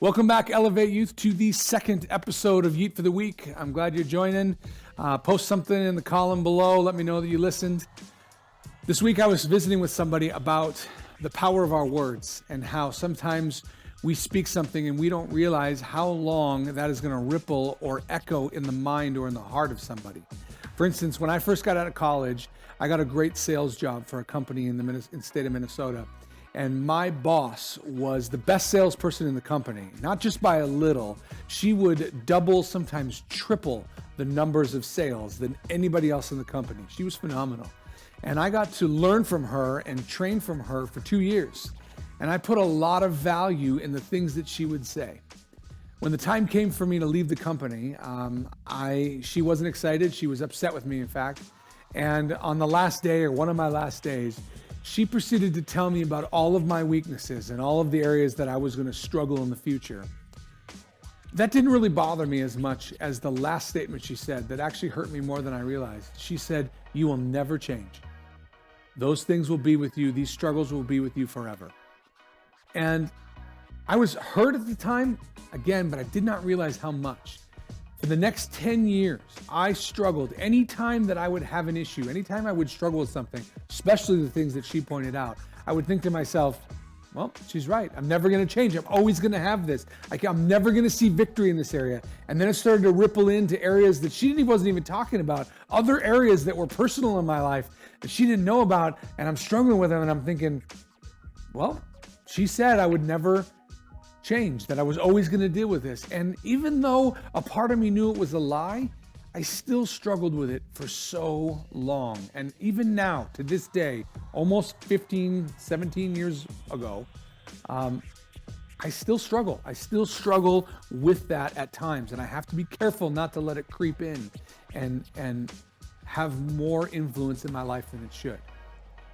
Welcome back, Elevate Youth, to the second episode of Yeet for the Week. I'm glad you're joining. Post something in the column below. Let me know that you listened. This week I was visiting with somebody about the power of our words and how sometimes we speak something and we don't realize how long that is going to ripple or echo in the mind or in the heart of somebody. For instance, when I first got out of college, I got a great sales job for a company in the state of Minnesota. And my boss was the best salesperson in the company, not just by a little. She would double, sometimes triple the numbers of sales than anybody else in the company. She was phenomenal. And I got to learn from her and train from her for 2 years. And I put a lot of value in the things that she would say. When the time came for me to leave the company, she wasn't excited. She was upset with me, in fact. And on the last day, or one of my last days, she proceeded to tell me about all of my weaknesses and all of the areas that I was going to struggle in the future. That didn't really bother me as much as the last statement she said that actually hurt me more than I realized. She said, "You will never change. Those things will be with you. These struggles will be with you forever." And I was hurt at the time, again, but I did not realize how much. For the next 10 years, I struggled. Anytime that I would have an issue, anytime I would struggle with something, especially the things that she pointed out, I would think to myself, well, she's right. I'm never going to change. I'm always going to have this. I'm never going to see victory in this area. And then it started to ripple into areas that she wasn't even talking about, other areas that were personal in my life that she didn't know about, and I'm struggling with them, and I'm thinking, well, she said I would never change, that I was always going to deal with this. And even though a part of me knew it was a lie, I still struggled with it for so long. And even now, to this day, almost 15, 17 years ago, I still struggle. I still struggle with that at times. And I have to be careful not to let it creep in and have more influence in my life than it should.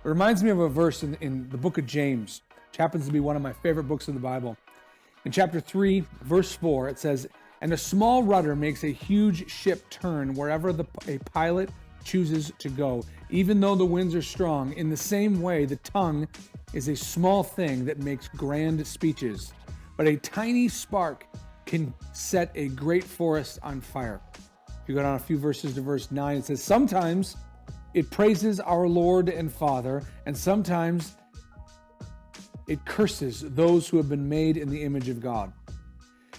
It reminds me of a verse in the book of James, which happens to be one of my favorite books of the Bible. In chapter 3, verse 4, it says, "And a small rudder makes a huge ship turn wherever a pilot chooses to go, even though the winds are strong. In the same way, the tongue is a small thing that makes grand speeches, but a tiny spark can set a great forest on fire." If you go down a few verses to verse 9, it says, "Sometimes it praises our Lord and Father, and sometimes it curses those who have been made in the image of God.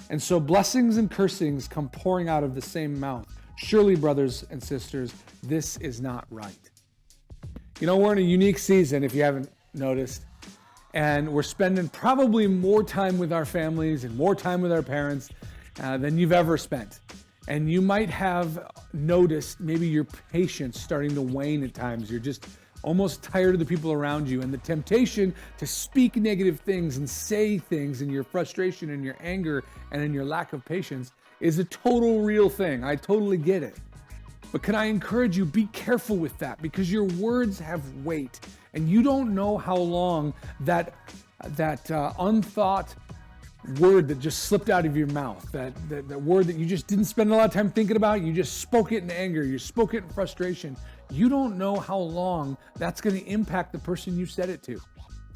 And so blessings and cursings come pouring out of the same mouth. Surely, brothers and sisters, this is not right." You know, we're in a unique season, if you haven't noticed, and we're spending probably more time with our families and more time with our parents than you've ever spent. And you might have noticed maybe your patience starting to wane at times. You're just almost tired of the people around you, and the temptation to speak negative things and say things in your frustration and your anger and in your lack of patience is a total real thing. I totally get it. But can I encourage you, be careful with that, because your words have weight, and you don't know how long that unthought word that just slipped out of your mouth, that word that you just didn't spend a lot of time thinking about, you just spoke it in anger, you spoke it in frustration. You don't know how long that's going to impact the person you said it to.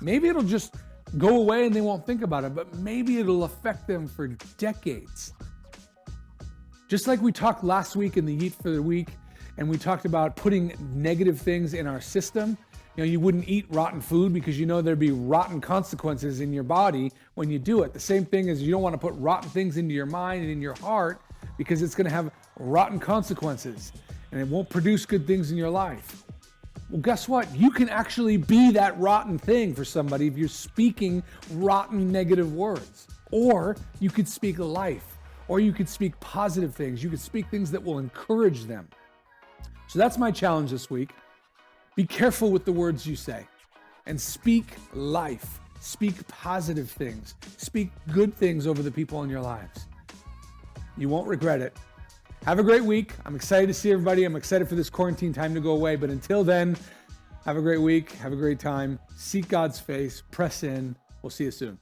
Maybe it'll just go away and they won't think about it, but maybe it'll affect them for decades. Just like we talked last week in the Yeet for the Week, and we talked about putting negative things in our system. You know, you wouldn't eat rotten food because you know there'd be rotten consequences in your body when you do it. The same thing is you don't want to put rotten things into your mind and in your heart because it's going to have rotten consequences and it won't produce good things in your life. Well, guess what? You can actually be that rotten thing for somebody if you're speaking rotten negative words. Or you could speak life, or you could speak positive things. You could speak things that will encourage them. So that's my challenge this week. Be careful with the words you say and speak life. Speak positive things. Speak good things over the people in your lives. You won't regret it. Have a great week. I'm excited to see everybody. I'm excited for this quarantine time to go away. But until then, have a great week. Have a great time. Seek God's face. Press in. We'll see you soon.